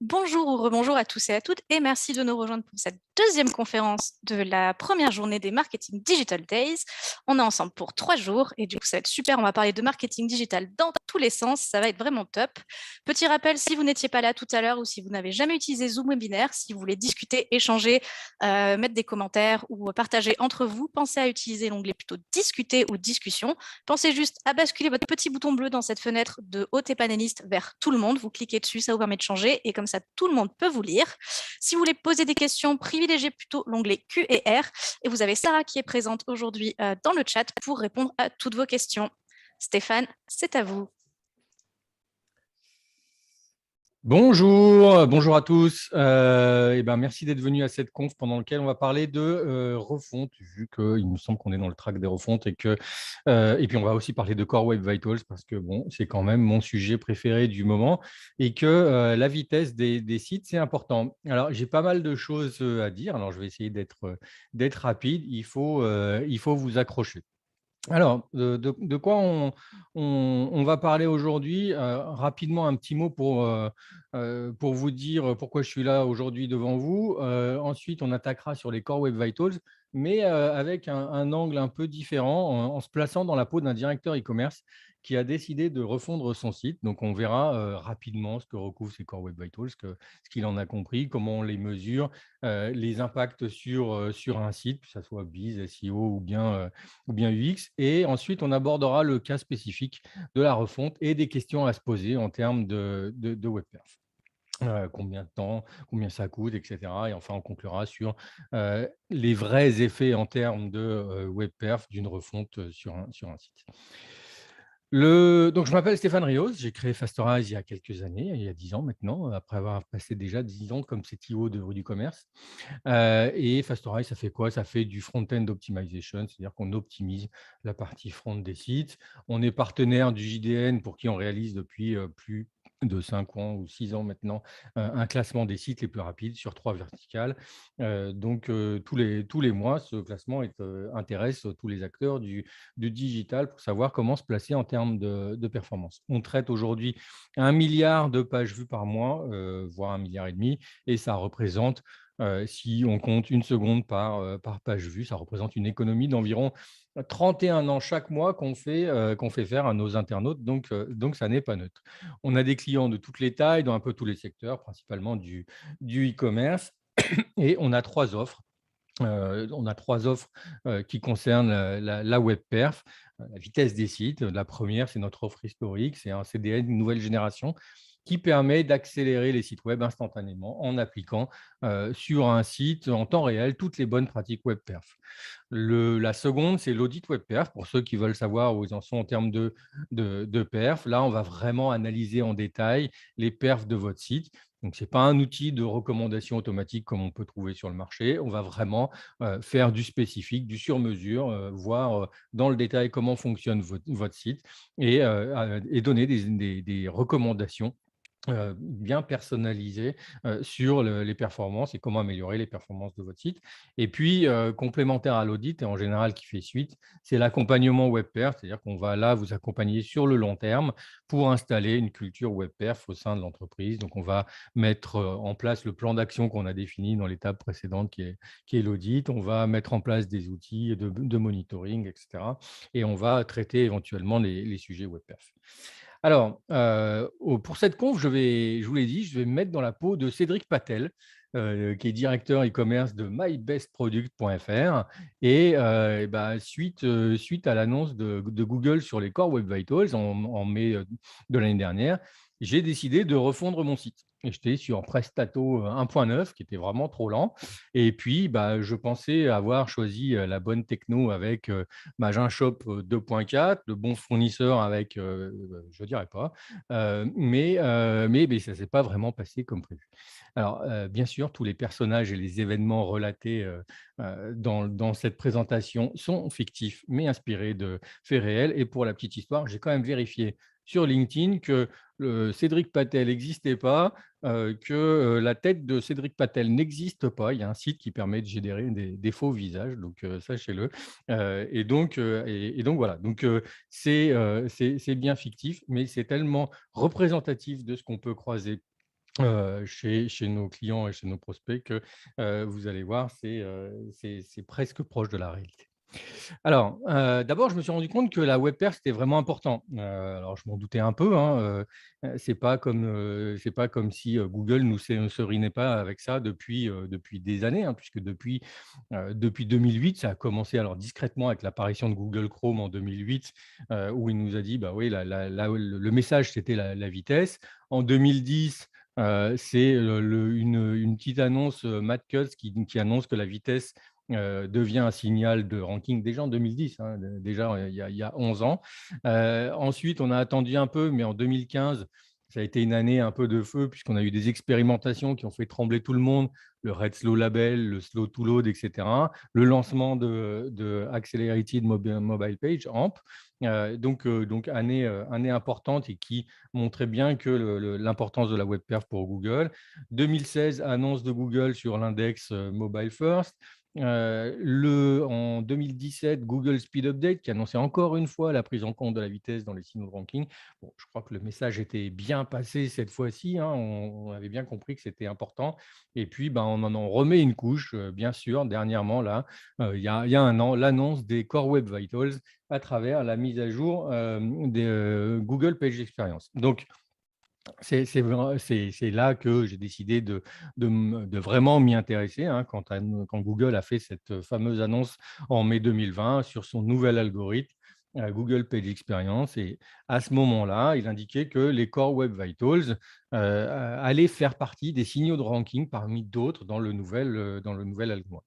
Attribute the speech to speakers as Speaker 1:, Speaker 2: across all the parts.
Speaker 1: Bonjour ou rebonjour à tous et à toutes et merci de nous rejoindre pour cette deuxième conférence de la première journée des Marketing Digital Days. On est ensemble pour 3 jours et du coup ça va être super, on va parler de marketing digital dans tous les sens, ça va être vraiment top. Petit rappel, si vous n'étiez pas là tout à l'heure ou si vous n'avez jamais utilisé Zoom Webinaire, si vous voulez discuter, échanger, mettre des commentaires ou partager entre vous, pensez à utiliser l'onglet plutôt discuter ou discussion. Pensez juste à basculer votre petit bouton bleu dans cette fenêtre de hôte et panéliste vers tout le monde. Vous cliquez dessus, ça vous permet de changer et comme ça, tout le monde peut vous lire. Si vous voulez poser des questions, privilégiez plutôt l'onglet Q&R et vous avez Sarah qui est présente aujourd'hui dans le chat pour répondre à toutes vos questions. Stéphane, c'est à vous.
Speaker 2: Bonjour à tous. Merci d'être venus à cette conf pendant laquelle on va parler de refonte, vu qu'il me semble qu'on est dans le track des refontes et puis on va aussi parler de Core Web Vitals parce que bon, c'est quand même mon sujet préféré du moment et que la vitesse des sites, c'est important. Alors, j'ai pas mal de choses à dire. Alors, je vais essayer d'être rapide. Il faut vous accrocher. Alors, de quoi on va parler aujourd'hui? Rapidement, un petit mot pour vous dire pourquoi je suis là aujourd'hui devant vous. Ensuite, on attaquera sur les Core Web Vitals, mais avec un angle un peu différent, en se plaçant dans la peau d'un directeur e-commerce qui a décidé de refondre son site. Donc, on verra rapidement ce que recouvrent ces Core Web Vitals, ce qu'il en a compris, comment on les mesure, les impacts sur un site, que ce soit Biz, SEO ou bien UX. Et ensuite, on abordera le cas spécifique de la refonte et des questions à se poser en termes de WebPerf. Combien de temps, combien ça coûte, etc. Et enfin, on conclura sur les vrais effets en termes de WebPerf d'une refonte sur un site. Donc, je m'appelle Stéphane Rios, j'ai créé Fastorize il y a quelques années, il y a 10 ans maintenant, après avoir passé déjà 10 ans comme CTO de rue du commerce. Et Fastorize, ça fait quoi? Ça fait du front-end optimization, c'est-à-dire qu'on optimise la partie front des sites. On est partenaire du JDN pour qui on réalise depuis plus de 5 ans ou 6 ans maintenant un classement des sites les plus rapides sur 3 verticales. Tous les mois, ce classement intéresse tous les acteurs du digital pour savoir comment se placer en termes de performance. On traite aujourd'hui 1 milliard de pages vues par mois, voire 1,5 milliard, et ça représente si on compte une seconde par page vue, ça représente une économie d'environ 31 ans chaque mois qu'on fait faire à nos internautes, donc ça n'est pas neutre. On a des clients de toutes les tailles, dans un peu tous les secteurs, principalement du e-commerce, et on a trois offres qui concernent la web perf, la vitesse des sites. La première, c'est notre offre historique, c'est un CDN nouvelle génération qui permet d'accélérer les sites web instantanément en appliquant sur un site en temps réel toutes les bonnes pratiques web perf. La seconde, c'est l'audit web perf pour ceux qui veulent savoir où ils en sont en termes de perf. Là, on va vraiment analyser en détail les perfs de votre site. Donc, ce n'est pas un outil de recommandation automatique comme on peut trouver sur le marché. On va vraiment faire du spécifique, du sur-mesure, voir dans le détail comment fonctionne votre site et donner des recommandations bien personnalisées sur les performances et comment améliorer les performances de votre site. Et puis, complémentaire à l'audit et en général qui fait suite, c'est l'accompagnement WebPerf, c'est-à-dire qu'on va là vous accompagner sur le long terme pour installer une culture WebPerf au sein de l'entreprise. Donc, on va mettre en place le plan d'action qu'on a défini dans l'étape précédente qui est l'audit. On va mettre en place des outils de monitoring, etc. Et on va traiter éventuellement les sujets WebPerf. Alors, pour cette conf, je vous l'ai dit, je vais me mettre dans la peau de Cédric Patel, qui est directeur e-commerce de mybestproduct.fr. Suite à l'annonce de Google sur les Core Web Vitals en mai de l'année dernière, j'ai décidé de refondre mon site. Et j'étais sur Prestato 1.9, qui était vraiment trop lent. Et puis, je pensais avoir choisi la bonne techno avec Magin Shop 2.4, le bon fournisseur avec, je ne dirais pas, mais ça ne s'est pas vraiment passé comme prévu. Alors, bien sûr, tous les personnages et les événements relatés dans cette présentation sont fictifs, mais inspirés de faits réels. Et pour la petite histoire, j'ai quand même vérifié sur LinkedIn que Cédric Patel n'existait pas, que la tête de Cédric Patel n'existe pas. Il y a un site qui permet de générer des faux visages, donc sachez-le. Et donc voilà, donc c'est bien fictif, mais c'est tellement représentatif de ce qu'on peut croiser chez nos clients et chez nos prospects que vous allez voir, c'est presque proche de la réalité. Alors, d'abord, je me suis rendu compte que la webperf, c'était vraiment important. Alors je m'en doutais un peu, hein, c'est pas comme si, Google nous serinait pas avec ça depuis des années, hein, puisque depuis 2008, ça a commencé alors discrètement avec l'apparition de Google Chrome en 2008, où il nous a dit: «Bah oui, le message, c'était la vitesse». En 2010, c'est, une petite annonce, Matt Cutts qui annonce que la vitesse devient un signal de ranking déjà en 2010, hein, déjà il y a 11 ans. Ensuite, on a attendu un peu, mais en 2015, ça a été une année un peu de feu puisqu'on a eu des expérimentations qui ont fait trembler tout le monde, le Red Slow Label, le Slow to Load, etc. Le lancement de Accelerated Mobile Page, AMP. Donc année importante et qui montrait bien que l'importance de la web perf pour Google. 2016, annonce de Google sur l'index Mobile First. En 2017, Google Speed Update qui annonçait encore une fois la prise en compte de la vitesse dans les signaux de ranking. Bon, je crois que le message était bien passé cette fois-ci, hein, on avait bien compris que c'était important. Et puis, ben, on en remet une couche, bien sûr, dernièrement, là, il y a un an, l'annonce des Core Web Vitals à travers la mise à jour des Google Page Experience. Donc, c'est là que j'ai décidé de vraiment m'y intéresser, hein, quand Google a fait cette fameuse annonce en mai 2020 sur son nouvel algorithme, Google Page Experience. Et à ce moment-là, il indiquait que les Core Web Vitals, allaient faire partie des signaux de ranking parmi d'autres dans le nouvel algorithme.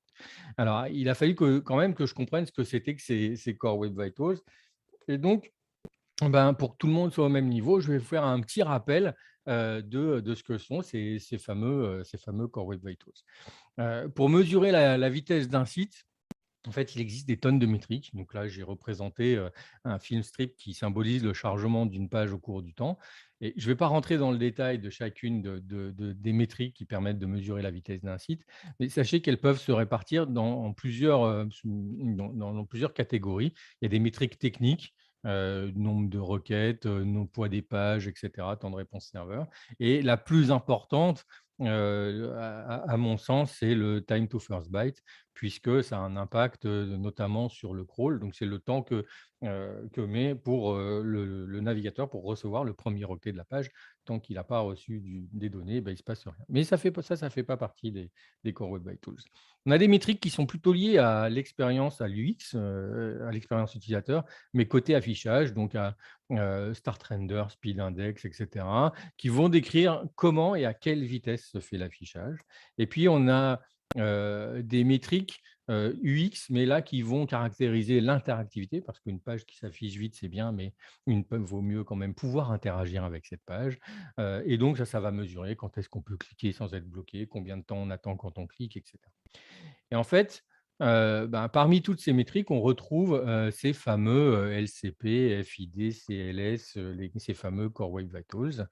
Speaker 2: Alors, il a fallu quand même que je comprenne ce que c'était que ces Core Web Vitals. Et donc, ben, pour que tout le monde soit au même niveau, je vais vous faire un petit rappel, de ce que sont ces fameux Core Web Vitals. Pour mesurer la vitesse d'un site, en fait, il existe des tonnes de métriques. Donc là, j'ai représenté, un film strip qui symbolise le chargement d'une page au cours du temps. Et je ne vais pas rentrer dans le détail de chacune des métriques qui permettent de mesurer la vitesse d'un site, mais sachez qu'elles peuvent se répartir dans plusieurs catégories. Il y a des métriques techniques, nombre de requêtes, poids des pages, et cetera, temps de réponse serveur. Et la plus importante, à mon sens, c'est le time to first byte, puisque ça a un impact, notamment sur le crawl. Donc c'est le temps que met pour, le navigateur pour recevoir le premier octet de la page. Tant qu'il n'a pas reçu des données, ben, il ne se passe rien. Mais ça fait pas partie des Core Web Vitals. On a des métriques qui sont plutôt liées à l'expérience, à l'UX, à l'expérience utilisateur, mais côté affichage, donc à Start Render, Speed Index, et cetera, qui vont décrire comment et à quelle vitesse se fait l'affichage. Et puis on a des métriques UX, mais là qui vont caractériser l'interactivité, parce qu'une page qui s'affiche vite, c'est bien, mais vaut mieux quand même pouvoir interagir avec cette page. Et donc ça va mesurer quand est-ce qu'on peut cliquer sans être bloqué, combien de temps on attend quand on clique, etc. Et en fait, ben, parmi toutes ces métriques, on retrouve, ces fameux, LCP, FID, CLS, ces fameux Core Web Vitals.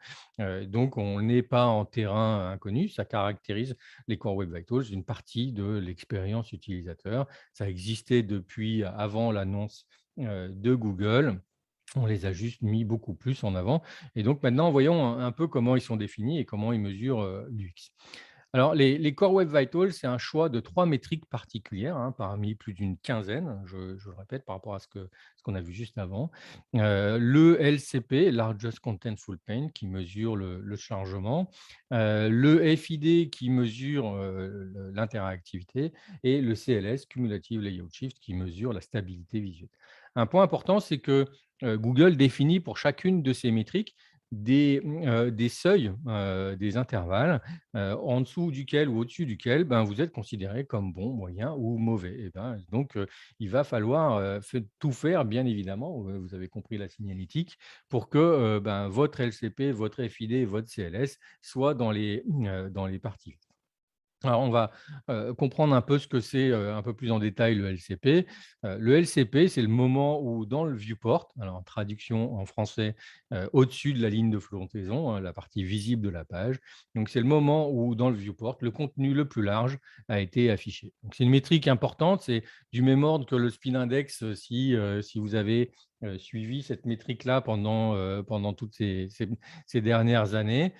Speaker 2: Donc on n'est pas en terrain inconnu, ça caractérise les Core Web Vitals, une partie de l'expérience utilisateur. Ça existait depuis avant l'annonce, de Google. On les a juste mis beaucoup plus en avant. Et donc maintenant, voyons un peu comment ils sont définis et comment ils mesurent, l'UX. Alors, les Core Web Vitals, c'est un choix de 3 métriques particulières, hein, parmi plus d'une quinzaine, je le répète par rapport à ce qu'on a vu juste avant. Le LCP, Largest Contentful Paint, qui mesure le chargement, le FID qui mesure, l'interactivité, et le CLS, Cumulative Layout Shift, qui mesure la stabilité visuelle. Un point important, c'est que, Google définit pour chacune de ces métriques des seuils, des intervalles, en dessous duquel ou au-dessus duquel, ben, vous êtes considéré comme bon, moyen ou mauvais. Et ben, donc, il va falloir, tout faire, bien évidemment, vous avez compris la signalétique, pour que, ben, votre LCP, votre FID, votre CLS soient dans les parties. Alors, on va comprendre un peu ce que c'est un peu plus en détail le LCP. Le LCP, c'est le moment où dans le viewport, alors en traduction en français, au-dessus de la ligne de flottaison, hein, la partie visible de la page. Donc, c'est le moment où dans le viewport, le contenu le plus large a été affiché. Donc, c'est une métrique importante, c'est du même ordre que le speed index si vous avez suivi cette métrique-là pendant toutes ces dernières années.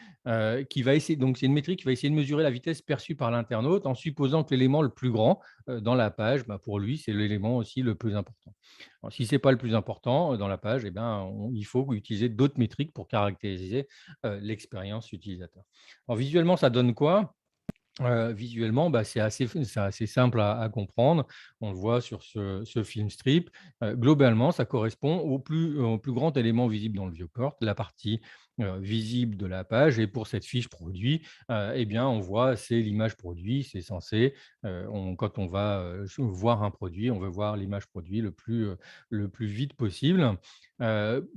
Speaker 2: Qui va essayer, donc c'est une métrique qui va essayer de mesurer la vitesse perçue par l'internaute en supposant que l'élément le plus grand dans la page, bah, pour lui, c'est l'élément aussi le plus important. Alors, si ce n'est pas le plus important dans la page, eh ben, il faut utiliser d'autres métriques pour caractériser l'expérience utilisateur. Alors, visuellement, ça donne quoi? Visuellement, bah, c'est assez simple à comprendre. On le voit sur ce film strip. Globalement, ça correspond au plus grand élément visible dans le viewport, la partie visible de la page. Et pour cette fiche produit, eh bien, on voit, c'est l'image produit. C'est censé, quand on va voir un produit, on veut voir l'image produit le plus vite possible.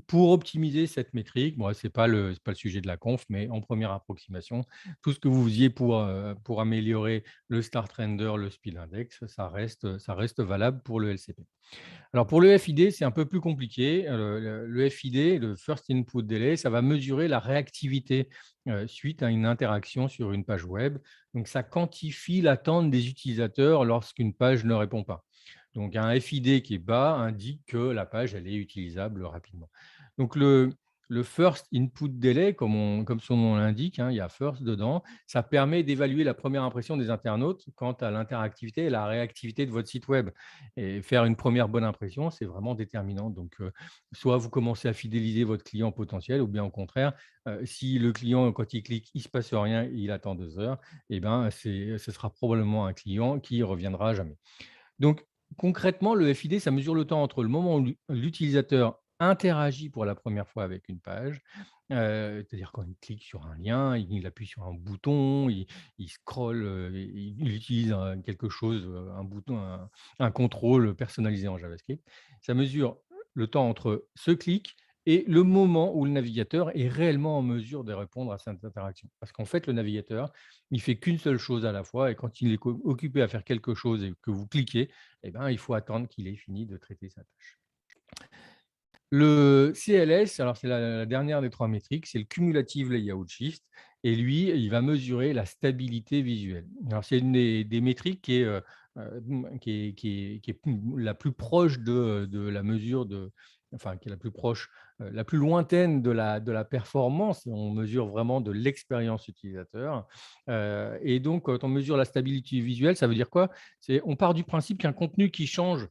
Speaker 2: Pour optimiser cette métrique, bon, ce n'est pas le sujet de la conf, mais en première approximation, tout ce que vous faisiez pour améliorer le start render, le speed index, ça reste valable pour le LCP. Alors pour le FID, c'est un peu plus compliqué. Le FID, le First Input Delay, ça va mesurer la réactivité suite à une interaction sur une page web. Donc ça quantifie l'attente des utilisateurs lorsqu'une page ne répond pas. Donc un FID qui est bas indique que la page elle est utilisable rapidement. Donc le First Input Delay, comme son nom l'indique, hein, il y a First dedans, ça permet d'évaluer la première impression des internautes quant à l'interactivité et la réactivité de votre site web. Et faire une première bonne impression, c'est vraiment déterminant. Donc, soit vous commencez à fidéliser votre client potentiel, ou bien au contraire, si le client, quand il clique, il ne se passe rien, il attend 2 heures, eh ben, ce sera probablement un client qui ne reviendra jamais. Donc, concrètement, le FID, ça mesure le temps entre le moment où l'utilisateur interagit pour la première fois avec une page, c'est-à-dire quand il clique sur un lien, il appuie sur un bouton, il scrolle, il utilise quelque chose, un bouton, un contrôle personnalisé en JavaScript. Ça mesure le temps entre ce clic et le moment où le navigateur est réellement en mesure de répondre à cette interaction. Parce qu'en fait, le navigateur, il fait qu'une seule chose à la fois et quand il est occupé à faire quelque chose et que vous cliquez, eh ben, il faut attendre qu'il ait fini de traiter sa tâche. Le CLS, alors c'est la dernière des 3 métriques, c'est le Cumulative Layout Shift et lui, il va mesurer la stabilité visuelle. Alors c'est une des métriques qui est la plus proche de la mesure enfin qui est la plus proche, la plus lointaine de la performance. On mesure vraiment de l'expérience utilisateur, et donc quand on mesure la stabilité visuelle, ça veut dire quoi? On part du principe qu'un contenu qui change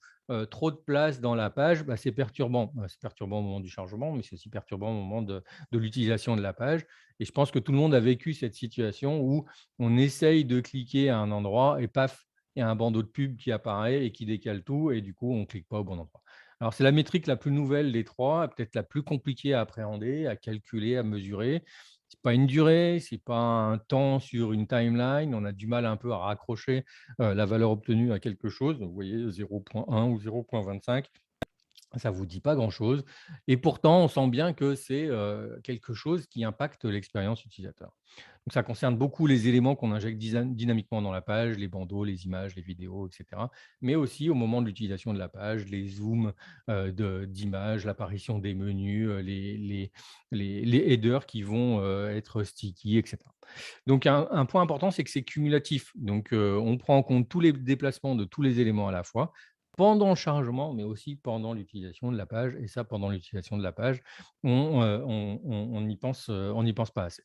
Speaker 2: trop de place dans la page, bah, c'est perturbant. C'est perturbant au moment du chargement, mais c'est aussi perturbant au moment de l'utilisation de la page. Et je pense que tout le monde a vécu cette situation où on essaye de cliquer à un endroit et paf, il y a un bandeau de pub qui apparaît et qui décale tout et du coup, on ne clique pas au bon endroit. Alors, c'est la métrique la plus nouvelle des 3, peut-être la plus compliquée à appréhender, à calculer, à mesurer. C'est pas une durée, c'est pas un temps sur une timeline. On a du mal un peu à raccrocher la valeur obtenue à quelque chose. Vous voyez 0,1 ou 0,25, ça ne vous dit pas grand-chose et pourtant on sent bien que c'est quelque chose qui impacte l'expérience utilisateur. Donc ça concerne beaucoup les éléments qu'on injecte dynamiquement dans la page, les bandeaux, les images, les vidéos, et cetera. Mais aussi au moment de l'utilisation de la page, les zooms d'images, l'apparition des menus, les headers qui vont être sticky, et cetera. Donc un point important, c'est que c'est cumulatif. Donc on prend en compte tous les déplacements de tous les éléments à la fois, pendant le chargement, mais aussi pendant l'utilisation de la page. Et ça, pendant l'utilisation de la page, on n'y pense pas assez.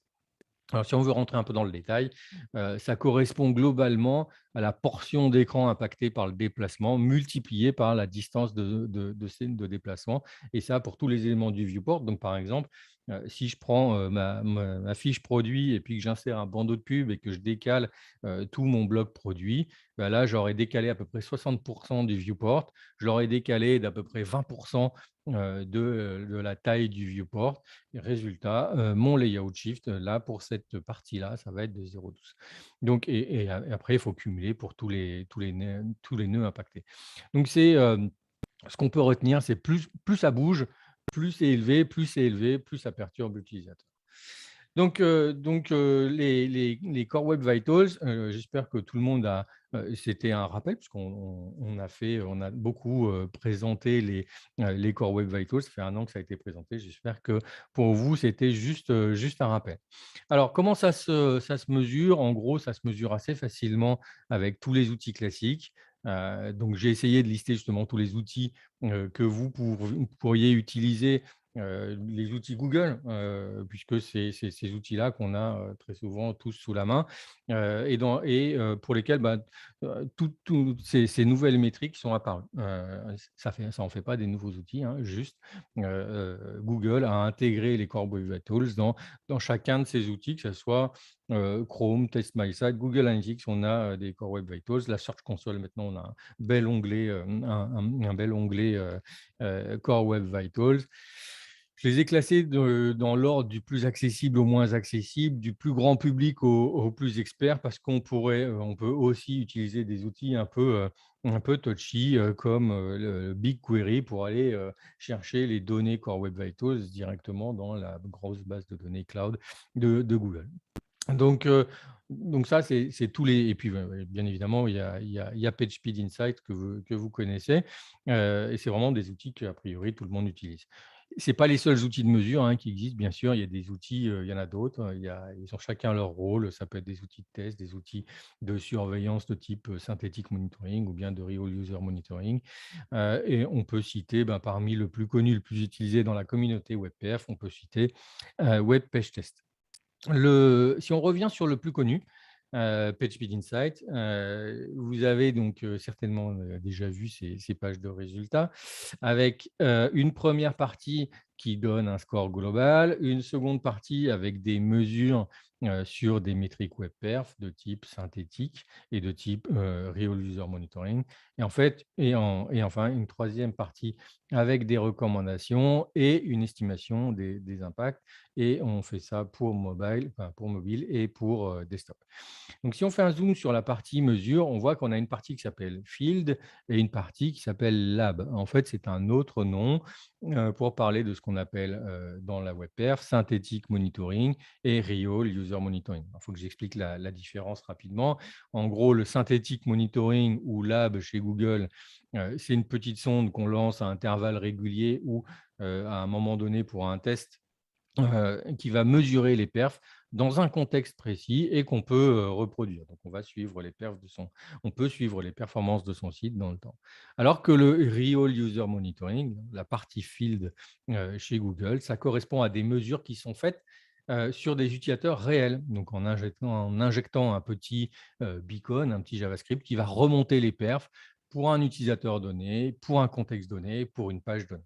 Speaker 2: Alors, si on veut rentrer un peu dans le détail, ça correspond globalement à la portion d'écran impactée par le déplacement, multipliée par la distance de déplacement, et ça pour tous les éléments du viewport. Donc, par exemple, si je prends ma fiche produit et puis que j'insère un bandeau de pub et que je décale tout mon bloc produit, bah là, j'aurais décalé à peu près 60 du viewport, je l'aurais décalé d'à peu près 20 de la taille du viewport. Et résultat, mon layout shift, là, pour cette partie-là, ça va être de 0,12. Donc, après, il faut cumuler pour tous les nœuds impactés. Donc, ce qu'on peut retenir, c'est plus ça bouge, plus c'est élevé, plus ça perturbe l'utilisateur. Les Core Web Vitals, j'espère que tout le monde a. C'était un rappel, puisqu'on on a beaucoup présenté les Core Web Vitals. Ça fait 1 an que ça a été présenté. J'espère que pour vous, c'était juste un rappel. Alors, comment ça se mesure? En gros, ça se mesure assez facilement avec tous les outils classiques. Donc, j'ai essayé de lister justement tous les outils que vous pourriez utiliser, les outils Google, puisque c'est ces outils-là qu'on a très souvent tous sous la main, pour lesquels toutes ces nouvelles métriques sont apparues. Ça en fait pas des nouveaux outils, hein, juste Google a intégré les Core Web Vitals dans chacun de ces outils, que ce soit Chrome, Test My Site, Google Analytics, on a des Core Web Vitals. La Search Console, maintenant, on a un bel onglet, un bel onglet Core Web Vitals. Je les ai classés dans l'ordre du plus accessible au moins accessible, du plus grand public au plus expert, parce on peut aussi utiliser des outils un peu touchy, comme le BigQuery, pour aller chercher les données Core Web Vitals directement dans la grosse base de données cloud de Google. Donc, ça, c'est tous les. Et puis, bien évidemment, il y a PageSpeed Insight que vous connaissez, et c'est vraiment des outils qu'a priori tout le monde utilise. C'est pas les seuls outils de mesure, hein, qui existent, bien sûr. Il y a des outils, il y en a d'autres. Ils ont chacun leur rôle. Ça peut être des outils de test, des outils de surveillance de type Synthetic Monitoring ou bien de Real User Monitoring. Et on peut citer, parmi le plus connu, le plus utilisé dans la communauté WebPF, on peut citer Web Page Test. Si on revient sur le plus connu, PageSpeed Insight, vous avez donc certainement déjà vu ces pages de résultats avec une première partie qui donne un score global, une seconde partie avec des mesures sur des métriques web perf de type synthétique et de type Real User Monitoring. Et enfin, une troisième partie avec des recommandations et une estimation des impacts. Et on fait ça pour mobile et pour desktop. Donc, si on fait un zoom sur la partie mesure, on voit qu'on a une partie qui s'appelle Field et une partie qui s'appelle Lab. En fait, c'est un autre nom pour parler de ce qu'on appelle dans la web perf Synthetic Monitoring et Real User Monitoring. Il faut que j'explique la différence rapidement. En gros, le Synthetic Monitoring ou Lab chez Google, c'est une petite sonde qu'on lance à intervalles réguliers ou à un moment donné pour un test qui va mesurer les perfs dans un contexte précis et qu'on peut reproduire. Donc, on peut suivre les performances de son site dans le temps. Alors que le Real User Monitoring, la partie field chez Google, ça correspond à des mesures qui sont faites sur des utilisateurs réels, donc en injectant un petit beacon, un petit JavaScript qui va remonter les perfs pour un utilisateur donné, pour un contexte donné, pour une page donnée.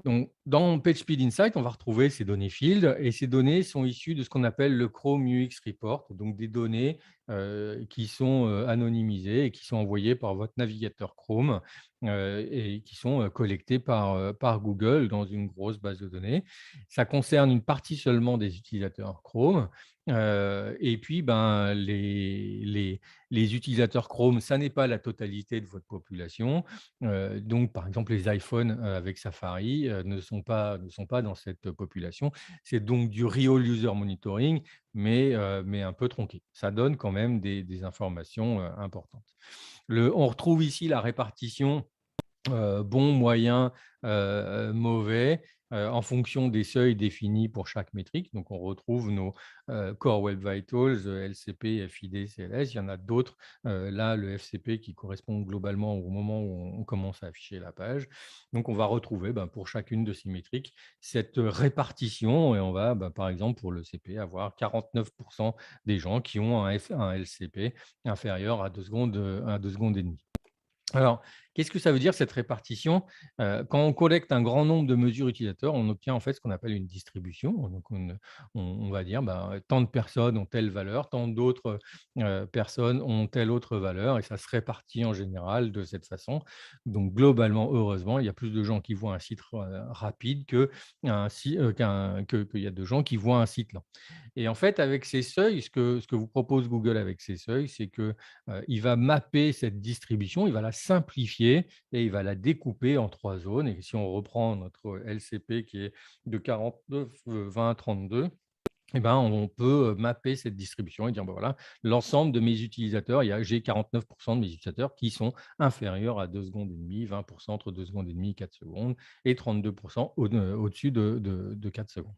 Speaker 2: Donc, dans PageSpeed Insight, on va retrouver ces données field et ces données sont issues de ce qu'on appelle le Chrome UX Report, donc des données qui sont anonymisées et qui sont envoyées par votre navigateur Chrome et qui sont collectées par Google dans une grosse base de données. Ça concerne une partie seulement des utilisateurs Chrome. Et puis, les utilisateurs Chrome, ça n'est pas la totalité de votre population. Donc, par exemple, les iPhones avec Safari ne sont pas dans cette population. C'est donc du Real User Monitoring, mais un peu tronqué. Ça donne quand même des informations importantes. On retrouve ici la répartition bon, moyen, mauvais, en fonction des seuils définis pour chaque métrique. Donc, on retrouve nos Core Web Vitals, LCP, FID, CLS. Il y en a d'autres. Là, le FCP qui correspond globalement au moment où on commence à afficher la page. Donc, on va retrouver pour chacune de ces métriques cette répartition. Et on va, par exemple, pour le CP, avoir 49% des gens qui ont un LCP inférieur à 2 secondes, à 2 secondes et demie. Alors, qu'est-ce que ça veut dire cette répartition? Quand on collecte un grand nombre de mesures utilisateurs, on obtient en fait ce qu'on appelle une distribution. Donc, on va dire tant de personnes ont telle valeur, tant d'autres personnes ont telle autre valeur, et ça se répartit en général de cette façon. Donc, globalement, heureusement, il y a plus de gens qui voient un site rapide qu'il y a de gens qui voient un site lent. Et en fait, avec ces seuils, ce que vous propose Google avec ces seuils, c'est que il va mapper cette distribution, il va la simplifier copier et il va la découper en 3 zones. Et si on reprend notre LCP qui est de 49, 20, 32, eh ben, on peut mapper cette distribution et dire, bah, voilà, l'ensemble de mes utilisateurs, j'ai 49 de mes utilisateurs qui sont inférieurs à 2 secondes et demie, 20 entre 2 secondes et demie et 4 secondes et 32 au-dessus de 4 secondes.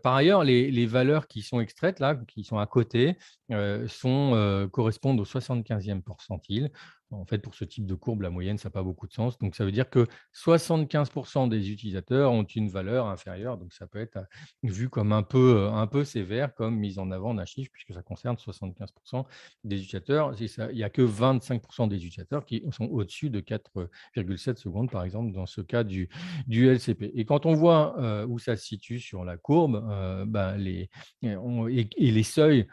Speaker 2: Par ailleurs, les valeurs qui sont extraites là, qui sont à côté, correspondent au 75e percentile. En fait, pour ce type de courbe, la moyenne, ça n'a pas beaucoup de sens. Donc ça veut dire que 75 des utilisateurs ont une valeur inférieure. Donc ça peut être vu comme un peu sévère comme mise en avant d'un chiffre, puisque ça concerne 75 des utilisateurs. Il n'y a que 25 des utilisateurs qui sont au-dessus de 4,7 secondes, par exemple, dans ce cas du LCP. Et quand on voit où ça se situe sur la courbe, et les seuils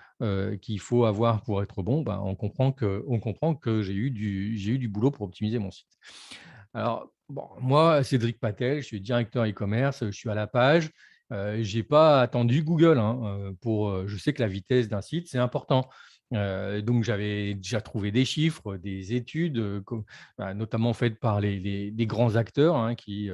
Speaker 2: qu'il faut avoir pour être bon, on comprend que j'ai eu du boulot pour optimiser mon site. Alors, bon, moi, Cédric Patel, je suis directeur e-commerce, je suis à la page. Je n'ai pas attendu Google je sais que la vitesse d'un site, c'est important. Donc, j'avais déjà trouvé des chiffres, des études, notamment faites par les grands acteurs qui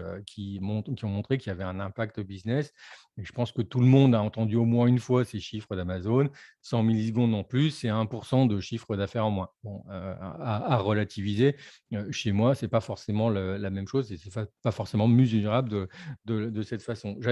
Speaker 2: ont montré qu'il y avait un impact business. Et je pense que tout le monde a entendu au moins une fois ces chiffres d'Amazon. 100 millisecondes en plus, c'est 1% de chiffre d'affaires en moins. Bon, à relativiser, chez moi, ce n'est pas forcément la même chose et ce n'est pas forcément mesurable de cette façon. Je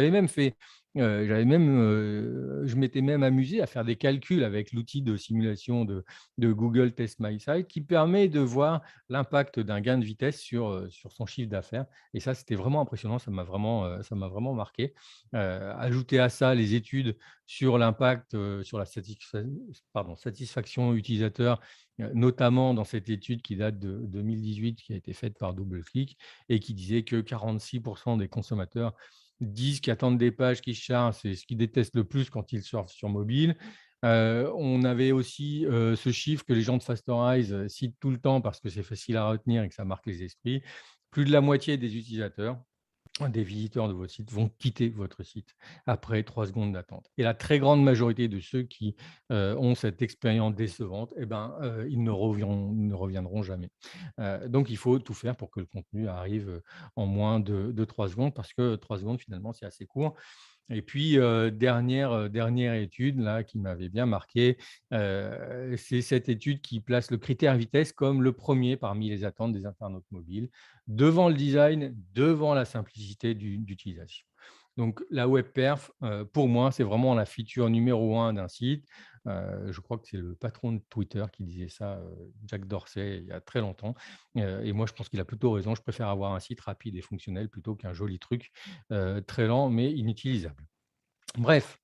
Speaker 2: m'étais même amusé à faire des calculs avec l'outil de simulation de Google Test My Site qui permet de voir l'impact d'un gain de vitesse sur son chiffre d'affaires. Et ça, c'était vraiment impressionnant, ça m'a vraiment marqué. Ajouter à ça les études sur l'impact sur la satisfaction utilisateur, notamment dans cette étude qui date de 2018, qui a été faite par DoubleClick et qui disait que 46 des consommateurs disent qu'ils attendent des pages qui chargent, c'est ce qu'ils détestent le plus quand ils surfent sur mobile. On avait aussi ce chiffre que les gens de Fastorize citent tout le temps parce que c'est facile à retenir et que ça marque les esprits. Plus de la moitié des utilisateurs, des visiteurs de votre site vont quitter votre site après 3 secondes d'attente. Et la très grande majorité de ceux qui ont cette expérience décevante, ils ne reviendront jamais. Donc, il faut tout faire pour que le contenu arrive en moins de 3 secondes, parce que 3 secondes, finalement, c'est assez court. Et puis, dernière étude là, qui m'avait bien marqué, c'est cette étude qui place le critère vitesse comme le premier parmi les attentes des internautes mobiles, devant le design, devant la simplicité d'utilisation. Donc la web perf, pour moi, c'est vraiment la feature numéro 1 d'un site. Je crois que c'est le patron de Twitter qui disait ça, Jack Dorsey, il y a très longtemps. Et moi, je pense qu'il a plutôt raison. Je préfère avoir un site rapide et fonctionnel plutôt qu'un joli truc très lent mais inutilisable. Bref,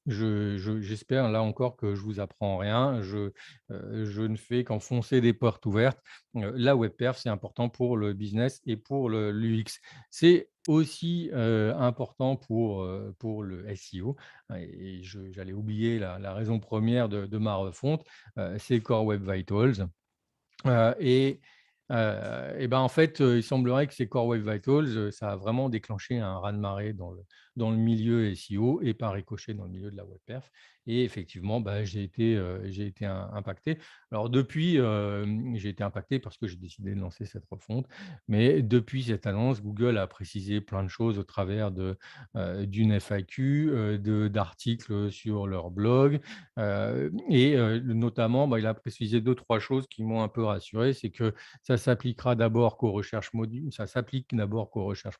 Speaker 2: j'espère là encore que je vous apprends rien. Je ne fais qu'enfoncer des portes ouvertes. La web perf, c'est important pour le business et pour l'UX. C'est aussi important pour le SEO. Et j'allais oublier la raison première de ma refonte, c'est Core Web Vitals. Et en fait, il semblerait que ces Core Web Vitals, ça a vraiment déclenché un raz-de-marée dans le milieu SEO et par ricochet dans le milieu de la web perf. Et effectivement, j'ai été impacté. Alors depuis, j'ai été impacté parce que j'ai décidé de lancer cette refonte. Mais depuis cette annonce, Google a précisé plein de choses au travers d'une FAQ, d'articles sur leur blog. Notamment, il a précisé 2-3 choses qui m'ont un peu rassuré. C'est que ça s'appliquera d'abord qu'aux recherches ça s'applique d'abord qu'aux recherches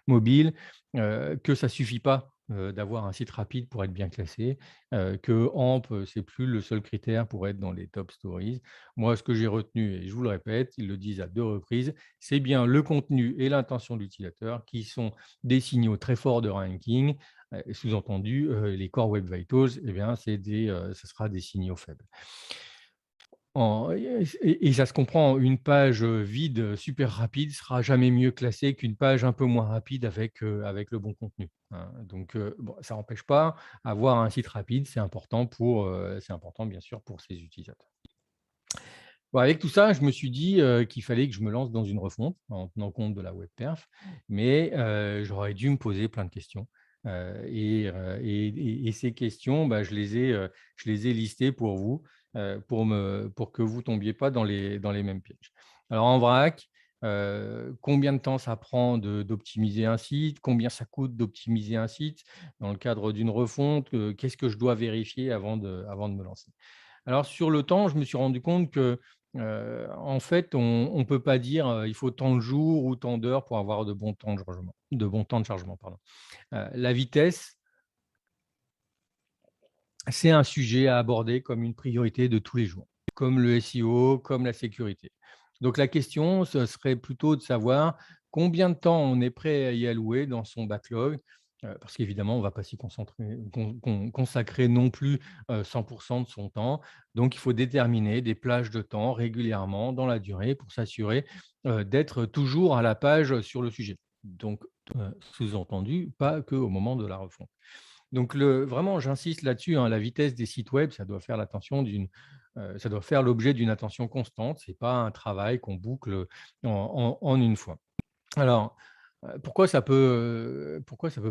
Speaker 2: mobiles, que ça suffit pas d'avoir un site rapide pour être bien classé, que AMP, c'est plus le seul critère pour être dans les top stories. Moi, ce que j'ai retenu, et je vous le répète, ils le disent à 2 reprises, c'est bien le contenu et l'intention de l'utilisateur qui sont des signaux très forts de ranking. Sous-entendu, les Core Web Vitals, ce sera des signaux faibles. Et ça se comprend, une page vide, super rapide, sera jamais mieux classée qu'une page un peu moins rapide avec le bon contenu, hein. Donc, bon, ça n'empêche pas, avoir un site rapide, c'est important bien sûr pour ses utilisateurs. Bon, avec tout ça, je me suis dit qu'il fallait que je me lance dans une refonte en tenant compte de la web perf, mais j'aurais dû me poser plein de questions. Et ces questions, je les ai listées pour vous. pour que vous ne tombiez pas dans les mêmes pièges. Alors en vrac, combien de temps ça prend d'optimiser un site? Combien ça coûte d'optimiser un site? Dans le cadre d'une refonte, qu'est-ce que je dois vérifier avant de me lancer? Alors sur le temps, je me suis rendu compte que, en fait, on ne peut pas dire, il faut tant de jours ou tant d'heures pour avoir de bons temps de chargement, pardon. La vitesse, c'est un sujet à aborder comme une priorité de tous les jours, comme le SEO, comme la sécurité. Donc la question, ce serait plutôt de savoir combien de temps on est prêt à y allouer dans son backlog, parce qu'évidemment, on ne va pas s'y consacrer non plus 100% de son temps. Donc il faut déterminer des plages de temps régulièrement dans la durée pour s'assurer d'être toujours à la page sur le sujet. Donc, sous-entendu, pas qu'au moment de la refonte. Donc vraiment, j'insiste là-dessus, hein, la vitesse des sites web, ça doit faire l'objet d'une attention constante. C'est pas un travail qu'on boucle en une fois. Alors, pourquoi ça peut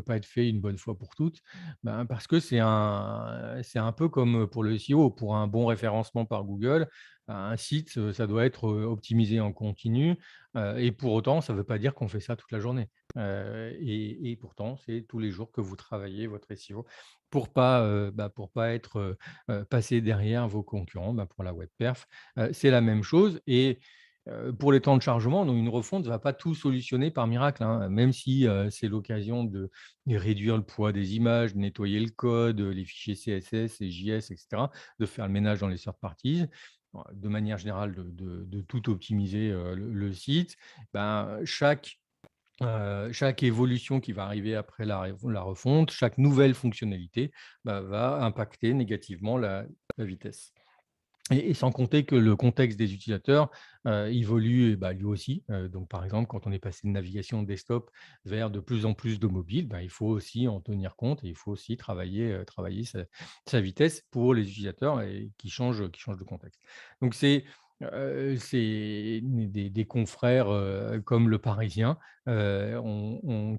Speaker 2: pas être fait une bonne fois pour toutes? Ben, parce que c'est un peu comme pour le SEO. Pour un bon référencement par Google, un site, ça doit être, optimisé en continu, et pour autant, ça ne veut pas dire qu'on fait ça toute la journée. Et pourtant, c'est tous les jours que vous travaillez votre SEO pour pas être, passé derrière vos concurrents, pour la web perf. C'est la même chose et pour les temps de chargement, donc une refonte ne va pas tout solutionner par miracle, hein. Même si, c'est l'occasion de réduire le poids des images, de nettoyer le code, les fichiers CSS et JS et cetera, de faire le ménage dans les third parties, de manière générale de tout optimiser, le site. Chaque évolution qui va arriver après la refonte, chaque nouvelle fonctionnalité, va impacter négativement la vitesse. Et sans compter que le contexte des utilisateurs, évolue, lui aussi. Donc par exemple, quand on est passé de navigation desktop vers de plus en plus de mobile, il faut aussi en tenir compte et il faut aussi travailler sa vitesse pour les utilisateurs et qui changent de contexte. Donc c'est des confrères, comme Le Parisien,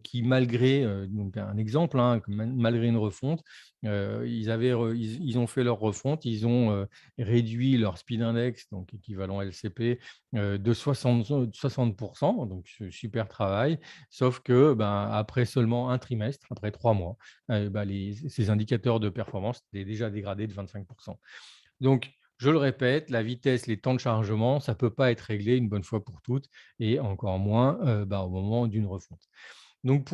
Speaker 2: qui malgré, donc un exemple, hein, que malgré une refonte, ils ont fait leur refonte, ils ont, réduit leur speed index, donc équivalent LCP, de 60 donc super travail. Sauf que, après seulement un trimestre, après 3 mois, ces indicateurs de performance étaient déjà dégradés de 25. Donc je le répète, la vitesse, les temps de chargement, ça ne peut pas être réglé une bonne fois pour toutes et encore moins, au moment d'une refonte. Donc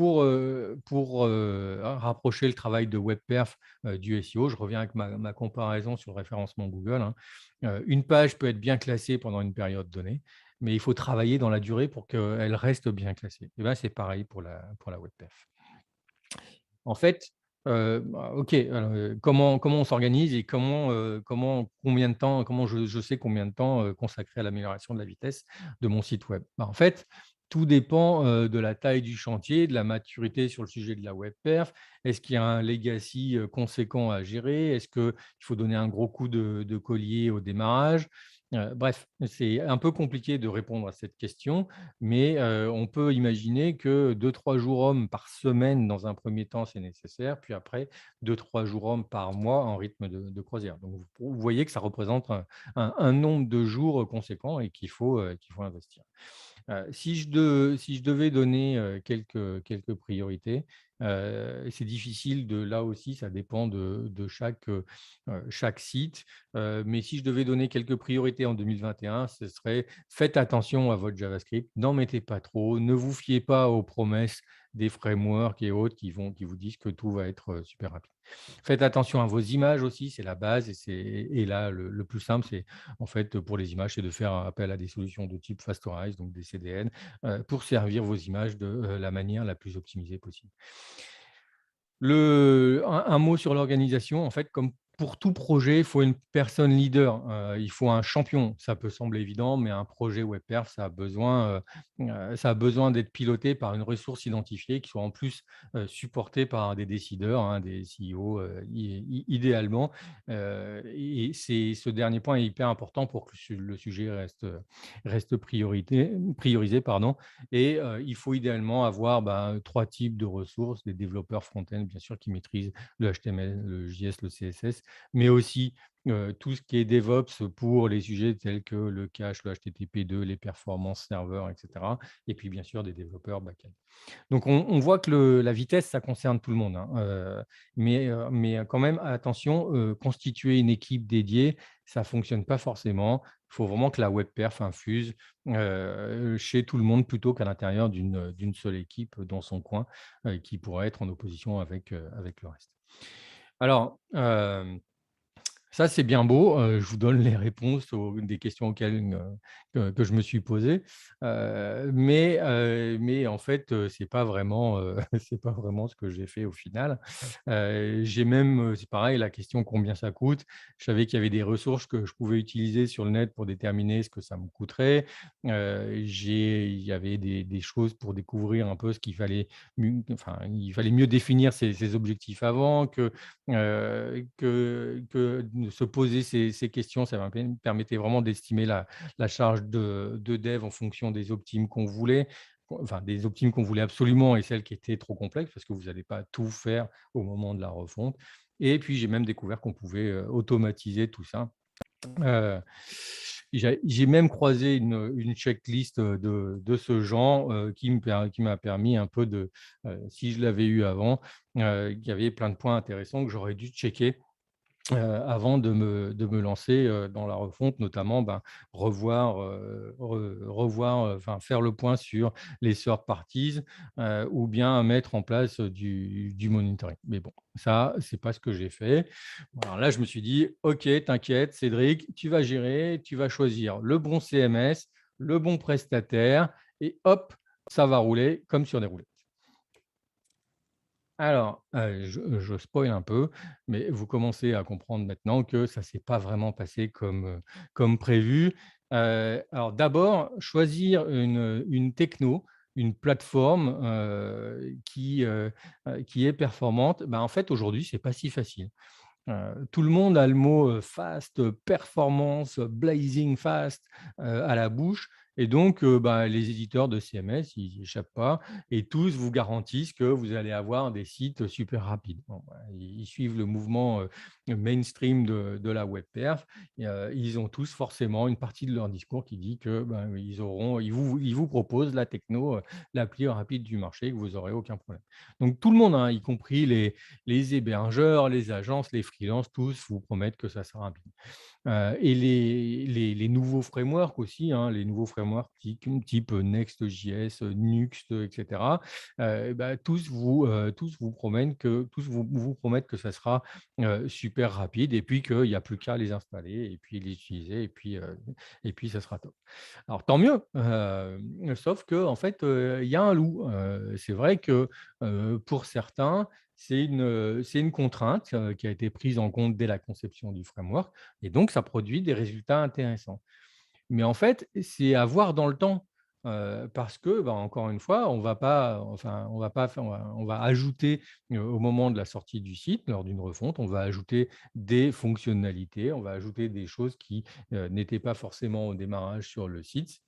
Speaker 2: rapprocher le travail de web perf, du SEO, je reviens avec ma comparaison sur le référencement Google, hein. Une page peut être bien classée pendant une période donnée, mais il faut travailler dans la durée pour qu'elle reste bien classée. Et c'est pareil pour la web perf. En fait, OK, comment on s'organise et comment je sais combien de temps, consacrer à l'amélioration de la vitesse de mon site web? En fait, tout dépend, de la taille du chantier, de la maturité sur le sujet de la web perf. Est-ce qu'il y a un legacy, conséquent à gérer? Est-ce qu'il faut donner un gros coup de collier au démarrage? Bref, c'est un peu compliqué de répondre à cette question, mais on peut imaginer que 2-3 jours hommes par semaine, dans un premier temps, c'est nécessaire, puis après 2-3 jours hommes par mois en rythme de croisière. Donc vous voyez que ça représente un nombre de jours, conséquent et qu'il faut investir. Si je devais donner, quelques priorités, c'est difficile là aussi, ça dépend de chaque site, mais si je devais donner quelques priorités en 2021, ce serait: faites attention à votre JavaScript, n'en mettez pas trop, ne vous fiez pas aux promesses des frameworks et autres qui vous disent que tout va être, super rapide. Faites attention à vos images aussi, c'est la base et là, le plus simple, c'est en fait, pour les images, c'est de faire appel à des solutions de type Fastorize, donc des CDN, pour servir vos images de, la manière la plus optimisée possible. Un mot sur l'organisation, en fait, comme pour tout projet, il faut une personne leader, il faut un champion. Ça peut sembler évident, mais un projet web perf, ça a besoin d'être piloté par une ressource identifiée qui soit en plus, supportée par des décideurs, hein, des CEO, idéalement, et ce dernier point est hyper important pour que le sujet reste priorisé, pardon. Et il faut idéalement avoir 3 types de ressources, des développeurs front-end, bien sûr, qui maîtrisent le HTML, le JS, le CSS, mais aussi tout ce qui est DevOps pour les sujets tels que le cache, le HTTP2, les performances serveurs, etc. Et puis, bien sûr, des développeurs back-end. Donc, on voit que la vitesse, ça concerne tout le monde, hein, mais quand même, attention, constituer une équipe dédiée, ça ne fonctionne pas forcément. Il faut vraiment que la web perf infuse chez tout le monde plutôt qu'à l'intérieur d'une seule équipe dans son coin qui pourrait être en opposition avec le reste. Alors, ça, c'est bien beau. Je vous donne les réponses des questions auxquelles que je me suis posées. Mais en fait, ce n'est pas vraiment, c'est pas vraiment ce que j'ai fait au final. J'ai même, c'est pareil, la question combien ça coûte. Je savais qu'il y avait des ressources que je pouvais utiliser sur le net pour déterminer ce que ça me coûterait. Il y avait des choses pour découvrir un peu ce qu'il fallait, enfin, il fallait mieux définir ses objectifs avant que de se poser ces questions. Ça me permettait vraiment d'estimer la charge de dev en fonction des optimes qu'on voulait, enfin des optimes qu'on voulait absolument et celles qui étaient trop complexes parce que vous n'allez pas tout faire au moment de la refonte. Et puis, j'ai même découvert qu'on pouvait automatiser tout ça. Heu, j'ai même croisé une checklist, de ce genre, qui m'a permis un peu de, si je l'avais eu avant, il y avait plein de points intéressants que j'aurais dû checker avant de me lancer, dans la refonte, notamment, ben, enfin, faire le point sur les third parties, ou bien mettre en place, du monitoring. Mais bon, ça, c'est pas ce que j'ai fait. Alors là, je me suis dit: «OK, t'inquiète Cédric, tu vas gérer, tu vas choisir le bon CMS, le bon prestataire et hop, ça va rouler comme sur des roulettes». Alors, je spoil un peu, mais vous commencez à comprendre maintenant que ça ne s'est pas vraiment passé comme prévu. Alors d'abord, choisir une techno, une plateforme, qui est performante, bah, en fait, aujourd'hui, c'est pas si facile. Tout le monde a le mot, fast, performance, blazing fast, à la bouche et donc bah, les éditeurs de CMS, ils y échappent pas et tous vous garantissent que vous allez avoir des sites super rapides. Bon, bah, ils suivent le mouvement, mainstream de la web perf et ils ont tous forcément une partie de leur discours qui dit que, ben, ils vous proposent la techno, la plus rapide du marché, que vous aurez aucun problème. Donc tout le monde, hein, y compris les hébergeurs, les agences, les freelances, tous vous promettent que ça sera rapide. Et les nouveaux frameworks aussi, hein, les nouveaux frameworks type Next.js, Nuxt, et cetera, bah, tous vous promettent que ça sera, super rapide et puis qu'il n'y a plus qu'à les installer et puis les utiliser et puis ça sera top. Alors tant mieux, sauf qu'en fait, il y a un loup. C'est vrai que, pour certains, c'est une contrainte, qui a été prise en compte dès la conception du framework et donc ça produit des résultats intéressants. Mais en fait, c'est à voir dans le temps, parce que, bah, encore une fois, on va ajouter, au moment de la sortie du site, lors d'une refonte, on va ajouter des fonctionnalités, on va ajouter des choses qui, n'étaient pas forcément au démarrage sur le site.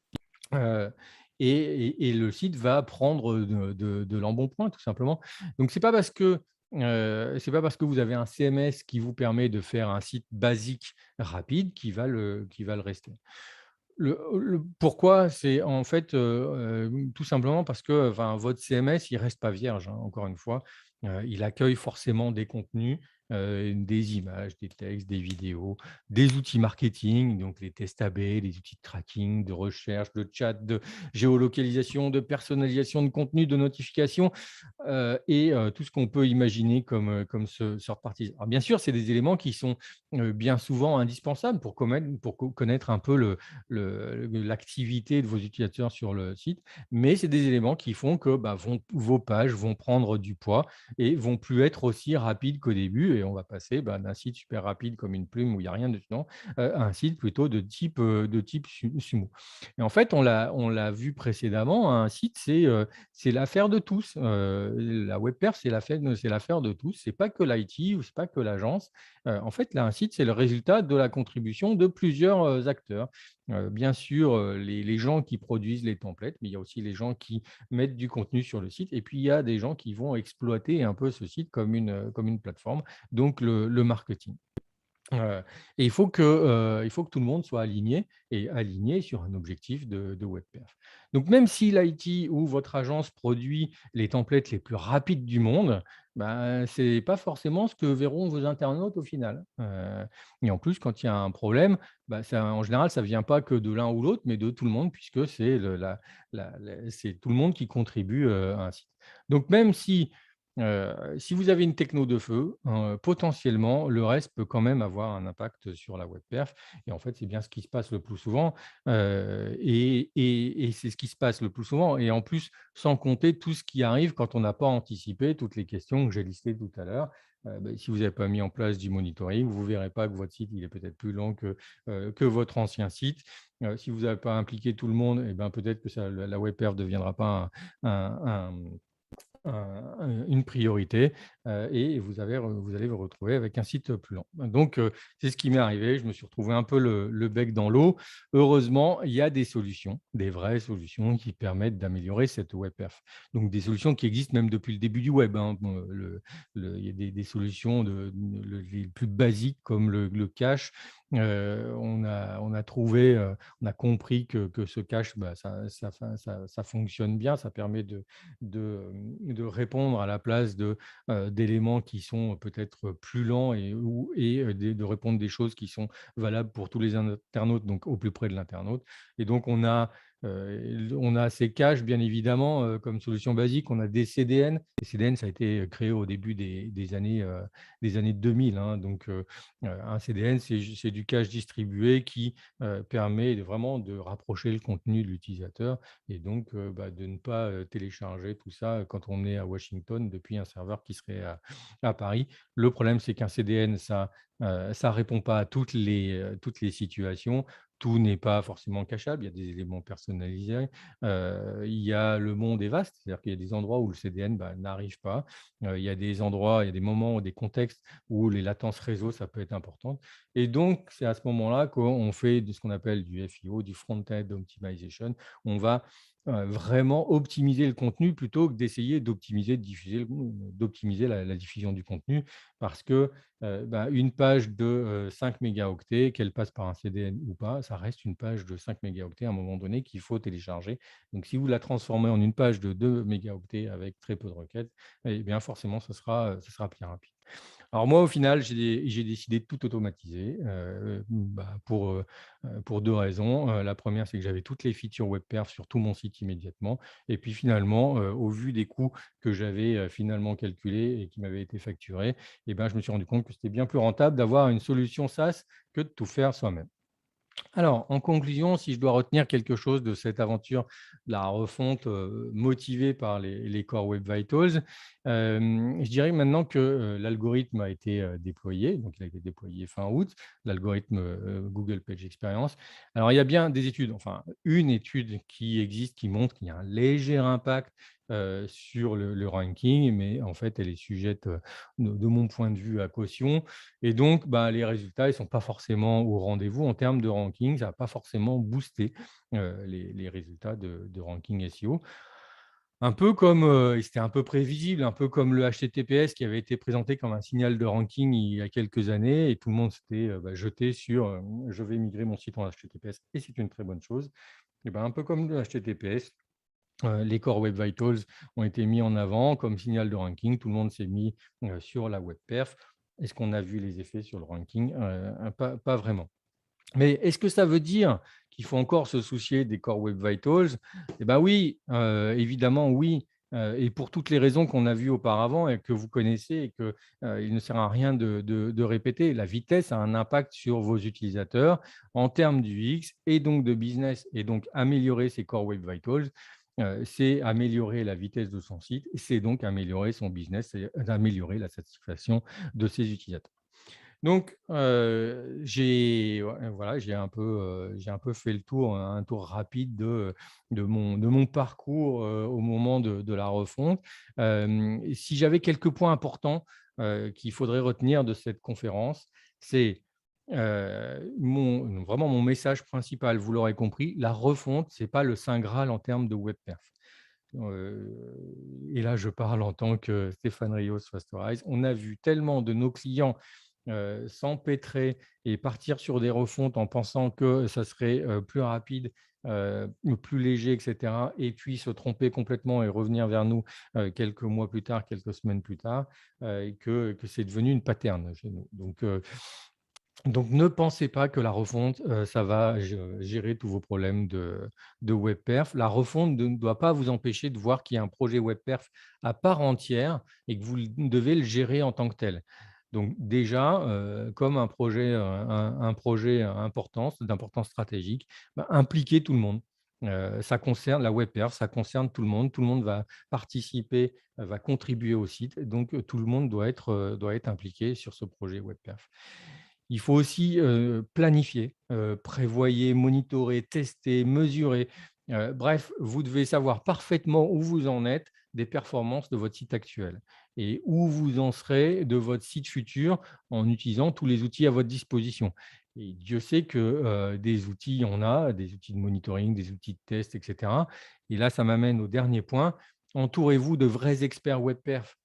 Speaker 2: Heu et le site va prendre de l'embonpoint, tout simplement. Donc c'est pas parce que vous avez un CMS qui vous permet de faire un site basique rapide qui va le rester. Le pourquoi? C'est en fait, tout simplement parce que, enfin, votre CMS, il reste pas vierge, hein, encore une fois. Il accueille forcément des contenus, des images, des textes, des vidéos, des outils marketing, donc les tests AB, les outils de tracking, de recherche, de chat, de géolocalisation, de personnalisation de contenu, de notification, et tout ce qu'on peut imaginer comme third parties. Alors bien sûr, c'est des éléments qui sont, bien souvent indispensables pour connaître un peu l'activité de vos utilisateurs sur le site, mais c'est des éléments qui font que bah, vos pages vont prendre du poids et vont plus être aussi rapides qu'au début. Et on va passer bah, d'un site super rapide comme une plume où il n'y a rien dedans à un site plutôt de type Sumo. Et en fait, on l'a vu précédemment, un site, c'est l'affaire de tous. La web perf, c'est l'affaire de tous. C'est pas que l'IT ou c'est pas que l'agence. En fait, là, un site, c'est le résultat de la contribution de plusieurs acteurs. Bien sûr, les gens qui produisent les templates, mais il y a aussi les gens qui mettent du contenu sur le site et puis il y a des gens qui vont exploiter un peu ce site comme une plateforme, donc le marketing. Et il faut que tout le monde soit aligné et aligné sur un objectif de web perf. Donc même si l'IT ou votre agence produit les templates les plus rapides du monde, ben, ce n'est pas forcément ce que verront vos internautes au final. Et en plus, quand il y a un problème, bah, ça en général, ça ne vient pas que de l'un ou l'autre, mais de tout le monde puisque c'est c'est tout le monde qui contribue, à un site. Donc même si vous avez une techno de feu, potentiellement, le reste peut quand même avoir un impact sur la web perf et en fait, c'est bien ce qui se passe le plus souvent, et c'est ce qui se passe le plus souvent et en plus, sans compter tout ce qui arrive quand on n'a pas anticipé toutes les questions que j'ai listées tout à l'heure. Si vous n'avez pas mis en place du monitoring, vous ne verrez pas que votre site, il est peut-être plus lent que votre ancien site. Si vous n'avez pas impliqué tout le monde et ben, peut-être que ça la web perf ne deviendra pas une priorité, et vous allez vous retrouver avec un site plus lent. Donc, c'est ce qui m'est arrivé. Je me suis retrouvé un peu le bec dans l'eau. Heureusement, il y a des solutions, des vraies solutions qui permettent d'améliorer cette web perf. Donc, des solutions qui existent même depuis le début du web, hein. Bon, il y a des solutions les plus basiques comme le cache. On a trouvé, on a compris que ce cache, bah, ça fonctionne bien. Ça permet de répondre à la place d'éléments qui sont peut-être plus lents de répondre des choses qui sont valables pour tous les internautes, donc au plus près de l'internaute. Et donc, on a ces caches, bien évidemment, comme solution basique. On a des CDN. Les CDN, ça a été créé au début des années 2000, hein. Donc, un CDN, c'est du cache distribué qui permet vraiment de rapprocher le contenu de l'utilisateur et donc bah, de ne pas télécharger tout ça quand on est à Washington depuis un serveur qui serait à Paris. Le problème, c'est qu'un CDN, ça répond pas à toutes les situations. Tout n'est pas forcément cachable, il y a des éléments personnalisés. Il y a le monde est vaste, c'est-à-dire qu'il y a des endroits où le CDN bah, n'arrive pas. Il y a des endroits, il y a des moments, des contextes où les latences réseau, ça peut être importante. Et donc, c'est à ce moment-là qu'on fait de ce qu'on appelle du FIO, du front-end optimization. On va vraiment optimiser le contenu plutôt que d'essayer d'optimiser, d'optimiser la diffusion du contenu parce que bah, une page de 5 mégaoctets, qu'elle passe par un CDN ou pas, ça reste une page de 5 mégaoctets à un moment donné qu'il faut télécharger. Donc, si vous la transformez en une page de 2 mégaoctets avec très peu de requêtes, eh bien forcément, ce sera plus rapide. Alors moi, au final, j'ai décidé de tout automatiser, bah, pour 2 raisons. La première, c'est que j'avais toutes les features WebPerf sur tout mon site immédiatement et puis finalement, au vu des coûts que j'avais, finalement calculés et qui m'avaient été facturés et ben, je me suis rendu compte que c'était bien plus rentable d'avoir une solution SaaS que de tout faire soi-même. Alors, en conclusion, si je dois retenir quelque chose de cette aventure, la refonte motivée par les Core Web Vitals, je dirais maintenant que l'algorithme a été déployé, donc il a été déployé fin août, l'algorithme Google Page Experience. Alors, il y a bien des études, enfin une étude qui existe qui montre qu'il y a un léger impact sur le ranking, mais en fait, elle est sujette, de mon point de vue, à caution. Et donc, bah, les résultats, ils ne sont pas forcément au rendez-vous en termes de ranking. Ça va pas forcément booster les résultats de ranking SEO. Un peu comme, et c'était un peu prévisible, un peu comme le HTTPS qui avait été présenté comme un signal de ranking il y a quelques années et tout le monde s'était bah, jeté sur je vais migrer mon site en HTTPS et c'est une très bonne chose. Et ben, un peu comme le HTTPS, les Core Web Vitals ont été mis en avant comme signal de ranking. Tout le monde s'est mis sur la web perf. Est-ce qu'on a vu les effets sur le ranking? Pas vraiment. Mais est-ce que ça veut dire qu'il faut encore se soucier des Core Web Vitals? Eh ben oui, évidemment oui, et pour toutes les raisons qu'on a vues auparavant et que vous connaissez et que, il ne sert à rien de répéter. La vitesse a un impact sur vos utilisateurs en termes d'UX et donc de business et donc améliorer ces Core Web Vitals, c'est améliorer la vitesse de son site et c'est donc améliorer son business et améliorer la satisfaction de ses utilisateurs. Donc, ouais, voilà, j'ai un peu fait le tour, un tour rapide de mon parcours, au moment de la refonte. Et si j'avais quelques points importants, qu'il faudrait retenir de cette conférence, c'est, vraiment mon message principal, vous l'aurez compris, la refonte, c'est pas le saint graal en termes de web perf. Et là, je parle en tant que Stéphane Rios Fastorize. On a vu tellement de nos clients s'empêtrer et partir sur des refontes en pensant que ça serait plus rapide, plus léger, etc., et puis se tromper complètement et revenir vers nous quelques mois plus tard, quelques semaines plus tard, et que c'est devenu une pattern chez nous. Donc, ne pensez pas que la refonte, ça va gérer tous vos problèmes de web perf. La refonte ne doit pas vous empêcher de voir qu'il y a un projet web perf à part entière et que vous devez le gérer en tant que tel. Donc déjà, comme un projet, un projet d'importance stratégique, bah, impliquez tout le monde. Ça concerne la web perf, ça concerne tout le monde va participer, va contribuer au site. Donc tout le monde doit être impliqué sur ce projet web perf. Il faut aussi planifier, prévoyez, monitorer, tester, mesurer. Bref, vous devez savoir parfaitement où vous en êtes des performances de votre site actuel et où vous en serez de votre site futur en utilisant tous les outils à votre disposition. Et Dieu sait que des outils, il y en a, des outils de monitoring, des outils de test, etc. Et là, ça m'amène au dernier point. Entourez-vous de vrais experts web perf,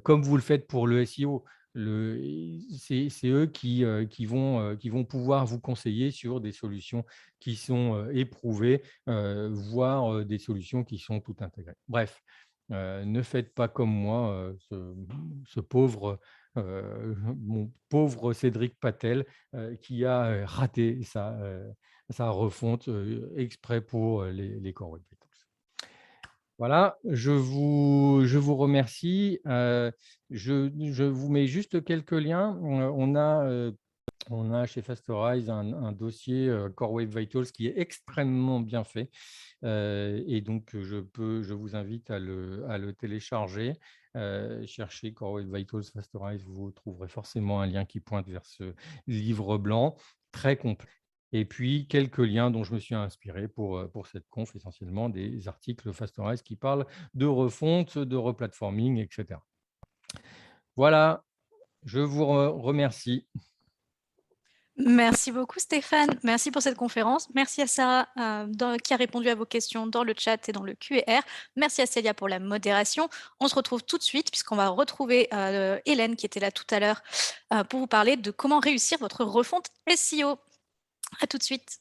Speaker 2: comme vous le faites pour le SEO. C'est eux qui vont pouvoir vous conseiller sur des solutions qui sont éprouvées, voire des solutions qui sont tout intégrées. Bref, ne faites pas comme moi, ce pauvre, mon pauvre Cédric Patel, qui a raté sa refonte exprès pour les Core Web Vitals. Voilà, je vous remercie. Je vous mets juste quelques liens. On a chez Fastorize un dossier Core Web Vitals qui est extrêmement bien fait. Et donc, je vous invite à le télécharger. Cherchez Core Web Vitals Fastorize, vous trouverez forcément un lien qui pointe vers ce livre blanc très complet. Et puis, quelques liens dont je me suis inspiré pour cette conf, essentiellement des articles Fastorize qui parlent de refonte, de replatforming, etc. Voilà, je vous remercie.
Speaker 1: Merci beaucoup Stéphane, merci pour cette conférence. Merci à Sarah qui a répondu à vos questions dans le chat et dans le Q&R. Merci à Célia pour la modération. On se retrouve tout de suite puisqu'on va retrouver Hélène qui était là tout à l'heure pour vous parler de comment réussir votre refonte SEO. À tout de suite.